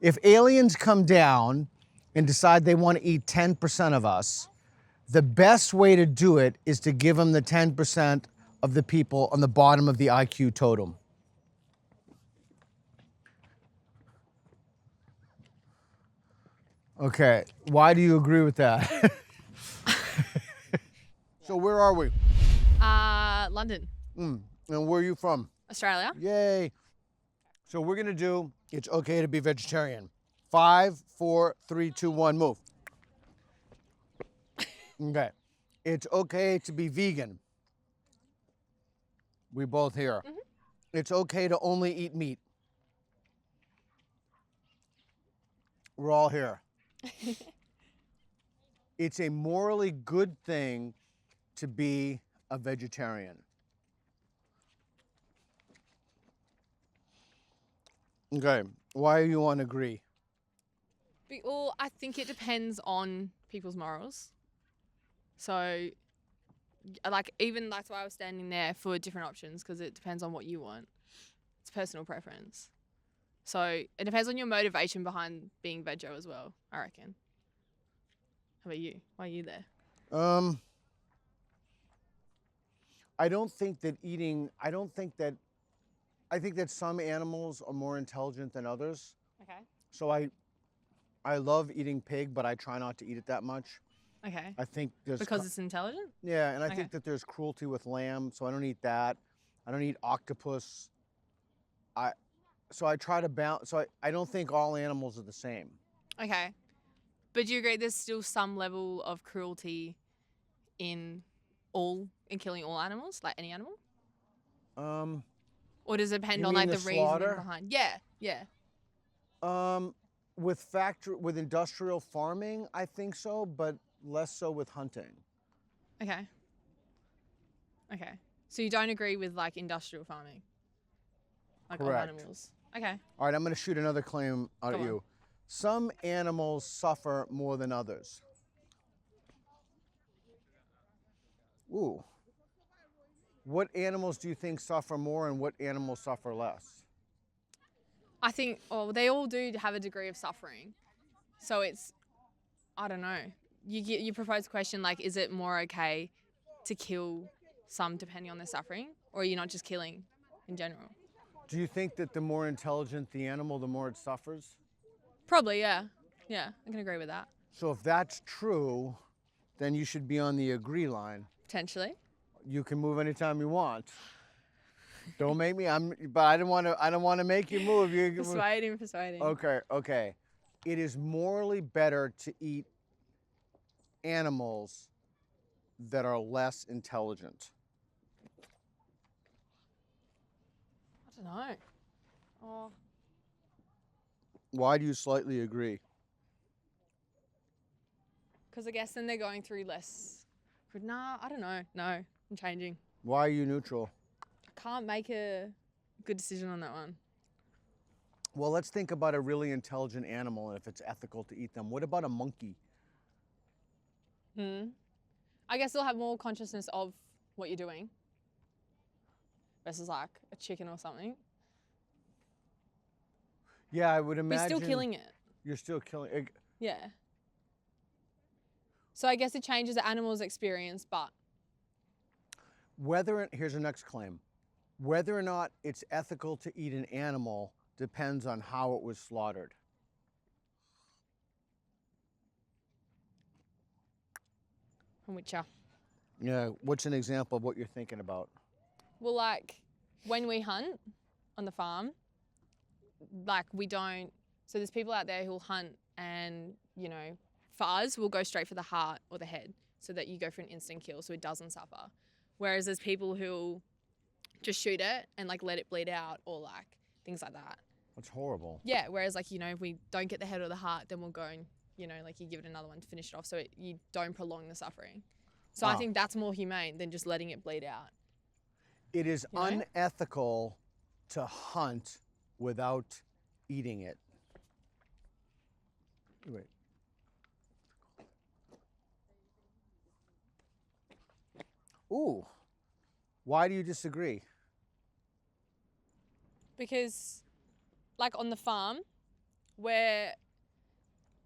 If aliens come down and decide they want to eat 10% of us, the best way to do it is to give them the 10% of the people on the bottom of the IQ totem. Okay, why do you agree with that? So where are we? London, And where are you from? Australia. Yay. So we're gonna do, it's okay to be vegetarian. 5, 4, 3, 2, 1, move. Okay. It's okay to be vegan. We both here. Mm-hmm. It's okay to only eat meat. We're all here. It's a morally good thing to be a vegetarian. Okay, why do you want to agree? Well, I think it depends on people's morals. So, like, even that's why I was standing there for different options, because it depends on what you want. It's personal preference. So it depends on your motivation behind being veggie as well, I reckon. How about you? Why are you there? I think that some animals are more intelligent than others. Okay. So I love eating pig, but I try not to eat it that much. Okay. I think there's Because it's intelligent? yeah, and I Okay. think that there's cruelty with lamb, so I don't eat that. I don't eat octopus. So I try to balance. So I don't think all animals are the same. Okay. But do you agree there's still some level of cruelty in killing all animals, like any animal? Or does it depend You on mean like the the reasoning slaughter? behind? Yeah, yeah. With industrial farming, I think so, but less so with hunting. Okay. Okay. So you don't agree with like industrial farming? Like all Correct. animals? Okay. All right, I'm going to shoot another claim out Go at on. you. Some animals suffer more than others. Ooh. What animals do you think suffer more and what animals suffer less? I think, they all do have a degree of suffering. So it's, I don't know. You propose a question like, is it more okay to kill some depending on their suffering? Or are you not just killing in general? Do you think that the more intelligent the animal, the more it suffers? Probably, yeah. Yeah, I can agree with that. So if that's true, then you should be on the agree line. Potentially. You can move anytime you want. Don't make me. But I don't want to make you move. Persuading. Okay. It is morally better to eat animals that are less intelligent. I don't know. Oh. Why do you slightly agree? Because I guess then they're going through less. Nah, I don't know. No, I'm changing. Why are you neutral? I can't make a good decision on that one. Well, let's think about a really intelligent animal and if it's ethical to eat them. What about a monkey? I guess they'll have more consciousness of what you're doing versus like a chicken or something. Yeah, I would But imagine. you're still killing it. You're still killing it. Yeah. So I guess it changes the animal's experience, but Here's the next claim. Whether or not it's ethical to eat an animal depends on how it was slaughtered. I'm with ya. Yeah, what's an example of what you're thinking about? Well, like when we hunt on the farm, like we don't. So there's people out there who'll hunt and, for us, we'll go straight for the heart or the head so that you go for an instant kill so it doesn't suffer. Whereas there's people who'll just shoot it and like let it bleed out or like things like that. That's horrible. Yeah, whereas like, if we don't get the head or the heart, then we'll go and, like you give it another one to finish it off so you don't prolong the suffering. So I think that's more humane than just letting it bleed out. It is unethical to hunt without eating it. Wait. Ooh. Why do you disagree? Because like on the farm, where,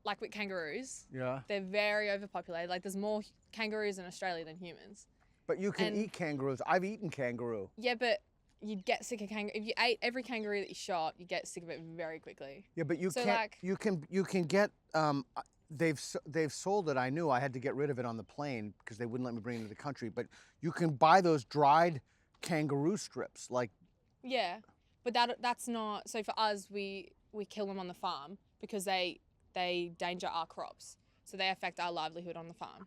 like with kangaroos, Yeah. they're very overpopulated. Like there's more kangaroos in Australia than humans. But you can And- eat kangaroos. I've eaten kangaroo. Yeah, but you'd get sick of kangaroo. If you ate every kangaroo that you shot, you get sick of it very quickly. Yeah, but you So, can't. like- You can get. They've sold it. I knew. I had to get rid of it on the plane because they wouldn't let me bring it into the country. But you can buy those dried kangaroo strips. Like, Yeah, but that's not. So for us, we kill them on the farm because they danger our crops. So they affect our livelihood on the farm.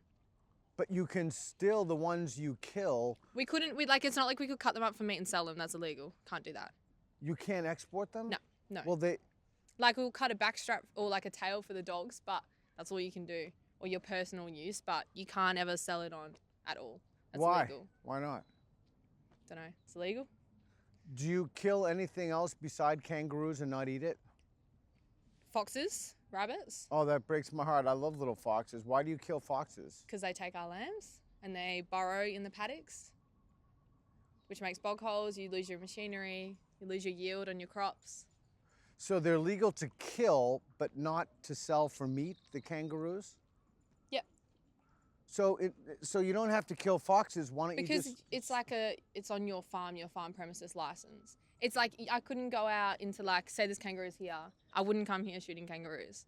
but you can still the ones you kill. We couldn't. It's not like we could cut them up for meat and sell them. That's illegal. Can't do that. You can't export them. No. Well, Like we'll cut a backstrap or like a tail for the dogs, but that's all you can do, or your personal use. But you can't ever sell it on at all. That's why? illegal. Why not? Don't know. It's illegal. Do you kill anything else beside kangaroos and not eat it? Foxes, rabbits, Oh, that breaks my heart. I love little foxes. Why do you kill foxes? because they take our lambs and they burrow in the paddocks, which makes bog holes. You lose your machinery. You lose your yield on your crops. So they're legal to kill, but not to sell for meat, the kangaroos? Yep. So you don't have to kill foxes. Why don't you Because just... it's on your farm premises license. It's like I couldn't go out into like, say there's kangaroos here. I wouldn't come here shooting kangaroos.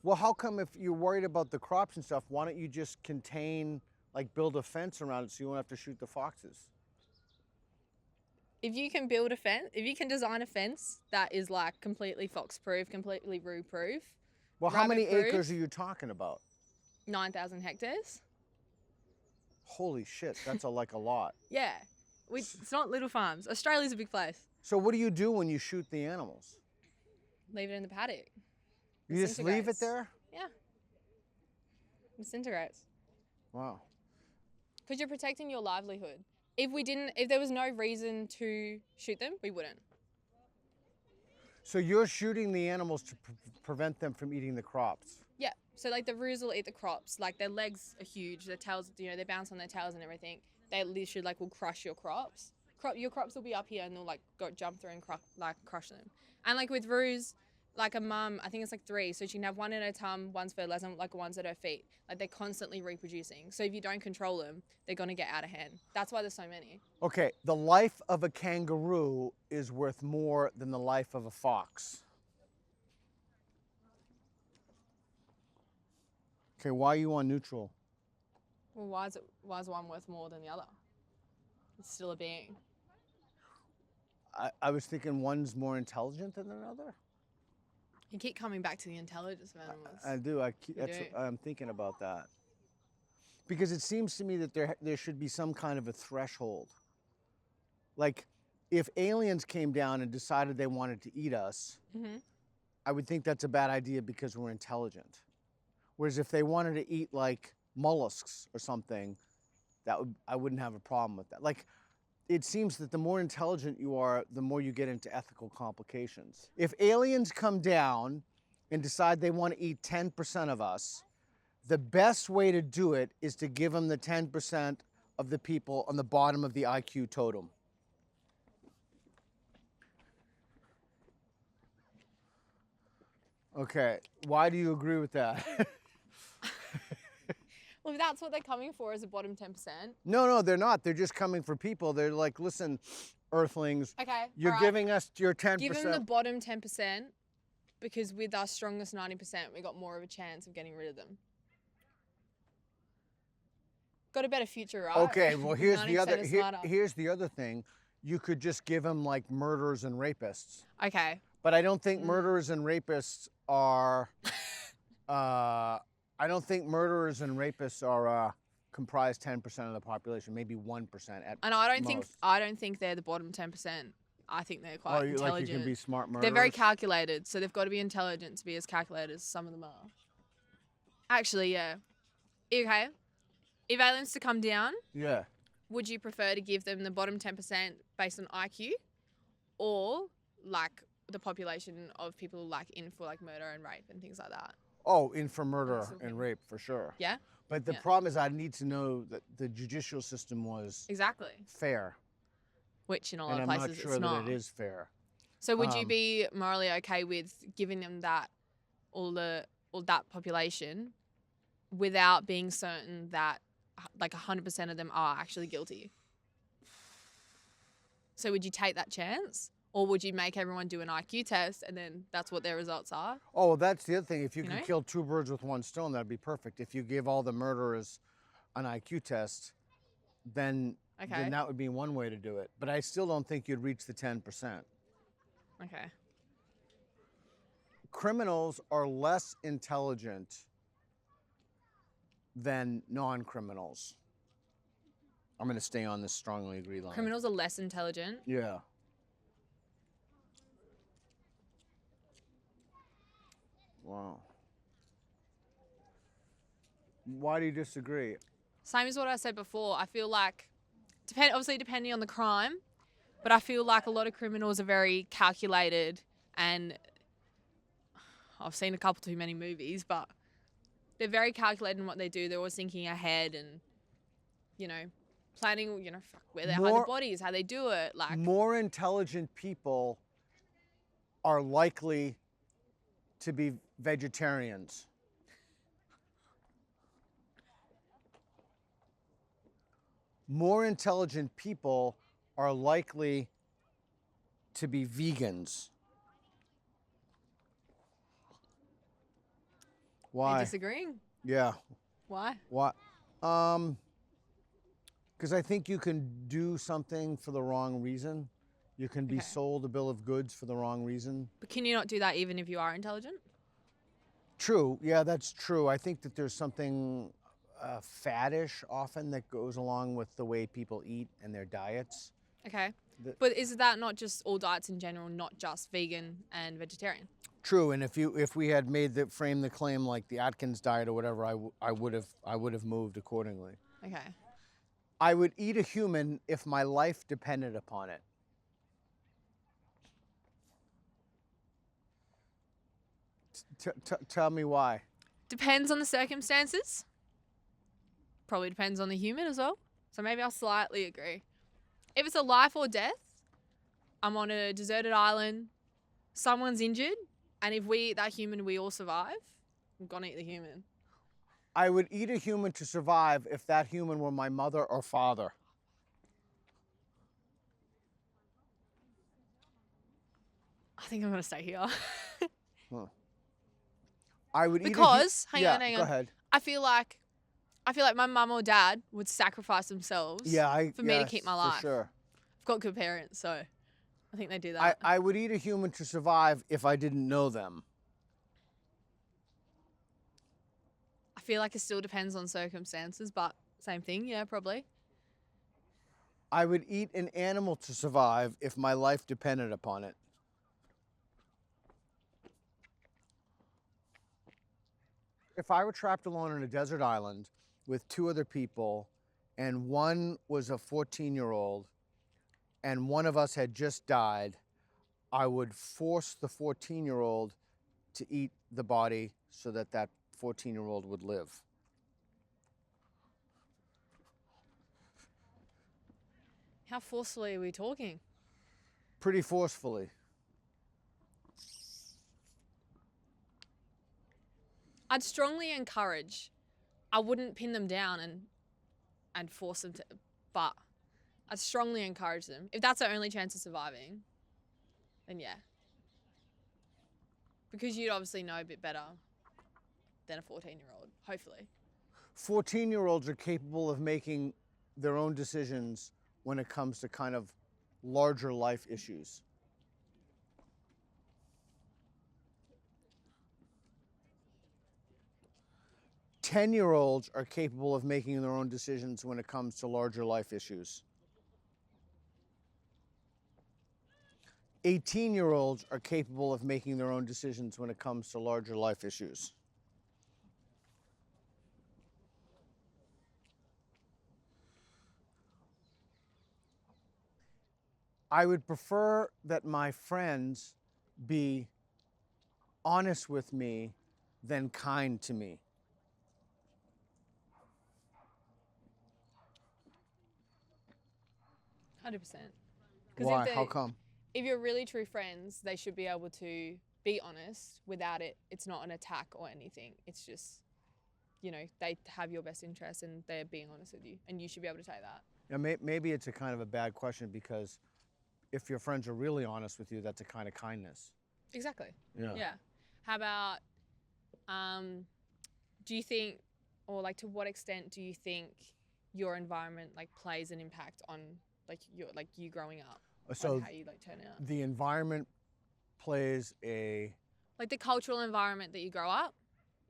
Well, how come if you're worried about the crops and stuff, why don't you just build a fence around it so you won't have to shoot the foxes? If you can build a fence, if you can design a fence that is like completely fox-proof, completely roo-proof, Well, how many rabbit-proof, acres are you talking about? 9,000 hectares. Holy shit, that's a lot. Yeah. It's not little farms. Australia's a big place. So what do you do when you shoot the animals? Leave it in the paddock. You just leave it Disintegrates. there? Yeah. Disintegrates. Wow. Because you're protecting your livelihood. If there was no reason to shoot them, we wouldn't. So you're shooting the animals to prevent them from eating the crops? Yeah. So like the roos will eat the crops. Like their legs are huge. Their tails, they bounce on their tails and everything. They literally will crush your crops. Your crops will be up here and they'll jump through and crush them. And like with roos, like a mum, I think it's 3, so she can have one at her tum, one's fertilized, and one's at her feet. Like they're constantly reproducing. So if you don't control them, they're gonna get out of hand. That's why there's so many. Okay, the life of a kangaroo is worth more than the life of a fox. Okay, why are you on neutral? Well, why is one worth more than the other? It's still a being. I was thinking one's more intelligent than another. You keep coming back to the intelligence of animals. I do. I'm thinking about that. Because it seems to me that there should be some kind of a threshold. Like, if aliens came down and decided they wanted to eat us, Mhm. I would think that's a bad idea because we're intelligent. Whereas if they wanted to eat mollusks or something, I wouldn't have a problem with that. It seems that the more intelligent you are, the more you get into ethical complications. If aliens come down and decide they want to eat 10% of us, the best way to do it is to give them the 10% of the people on the bottom of the IQ totem. Okay, why do you agree with that? Well, if that's what they're coming for, is the bottom 10%. No, they're not. They're just coming for people. They're like, listen, Earthlings, Okay. you're all right. giving us your 10%. Give them the bottom 10% because with our strongest 90%, we got more of a chance of getting rid of them. Got a better future, right? Okay, well, here's the 90% other. is smarter. Here's the other thing. You could just give them murderers and rapists. Okay. But I don't think murderers and rapists are. I don't think murderers and rapists are comprise 10% of the population. Maybe 1% at And I most. don't think they're the bottom 10%. I think they're quite you intelligent. you can be smart murderers. They're very calculated, so they've got to be intelligent to be as calculated as some of them are. Actually, yeah. Okay. If aliens to come down, Yeah. would you prefer to give them the bottom 10% based on IQ, or the population of people in for murder and rape and things like that? Oh, in for murder Absolutely. and rape for sure. Yeah. But the Yeah. problem is, I need to know that the judicial system was Exactly. fair, Which in a lot and of I'm places not sure it's not. that it is fair. So would you be morally okay with giving them that, all that population, without being certain that like 100% of them are actually guilty? So would you take that chance? Or would you make everyone do an IQ test and then that's what their results are? Oh, well, that's the other thing. If you You could know? kill two birds with one stone, that'd be perfect. If you give all the murderers an IQ test, then Okay. that would be one way to do it. But I still don't think you'd reach the 10%. Okay. Criminals are less intelligent than non-criminals. I'm going to stay on this strongly agree line. Criminals are less intelligent. Yeah. Wow. Why do you disagree? Same as what I said before. I feel like, obviously depending on the crime, but I feel like a lot of criminals are very calculated, and I've seen a couple too many movies, but they're very calculated in what they do. They're always thinking ahead and, planning, where they hide the bodies, how they do it. Like, more intelligent people are likely to be vegetarians. More intelligent people are likely to be vegans. Why? You're disagreeing? Yeah. Why? Why? Because I think you can do something for the wrong reason. You can be Okay. sold a bill of goods for the wrong reason. But can you not do that even if you are intelligent? True. Yeah, that's true. I think that there's something faddish often that goes along with the way people eat and their diets. Okay. The- But is that not just all diets in general, not just vegan and vegetarian? True. And if we had framed the claim like the Atkins diet or whatever, I would have moved accordingly. Okay. I would eat a human if my life depended upon it. Tell me why. Depends on the circumstances. Probably depends on the human as well. So maybe I'll slightly agree. If it's a life or death, I'm on a deserted island, someone's injured, and if we eat that human, we all survive, I'm gonna eat the human. I would eat a human to survive if that human were my mother or father. I think I'm gonna stay here. I would Because, eat hang on. Go ahead. I feel like my mum or dad would sacrifice themselves for me to keep my life. For sure. I've got good parents, so I think they do that. I would eat a human to survive if I didn't know them. I feel like it still depends on circumstances, but same thing, yeah, probably. I would eat an animal to survive if my life depended upon it. If I were trapped alone on a desert island with two other people, and one was a 14-year-old, and one of us had just died, I would force the 14-year-old to eat the body so that 14-year-old would live. How forcefully are we talking? Pretty forcefully. I'd strongly encourage. I wouldn't pin them down and force them to, but I'd strongly encourage them. If that's their only chance of surviving, then yeah. Because you'd obviously know a bit better than a 14-year-old, hopefully. 14-year-olds are capable of making their own decisions when it comes to kind of larger life issues. Ten-year-olds are capable of making their own decisions when it comes to larger life issues. 18-year-olds are capable of making their own decisions when it comes to larger life issues. I would prefer that my friends be honest with me than kind to me. $100%. Why? How come? if you're really true friends, they should be able to be honest without it. It's not an attack or anything. It's just, you know, they have your best interest and they're being honest with you, and you should be able to take that. Yeah, maybe it's a kind of a bad question, because if your friends are really honest with you, that's a kind of kindness. Exactly. Yeah. Yeah. How about, do you think, or like to what extent do you think your environment like plays an impact on like you growing up? So on how you like turn out? the environment plays a, Like the cultural environment that you grow up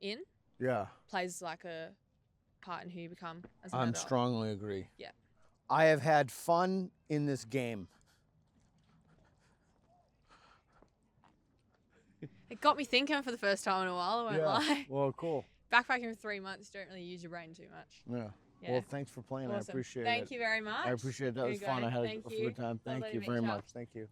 in yeah, plays like a part in who you become as an I'm adult. strongly agree. Yeah. I have had fun in this game. It got me thinking for the first time in a while, I won't lie. Well, cool. Backpacking for 3 months, you don't really use your brain too much. Yeah. Yeah. Well, thanks for playing. I Awesome. appreciate it. Thank you very much. I appreciate it. That Here was you fun. go. I had Thank a you. good time. Thank Lovely you to very meet ya. much. Thank you.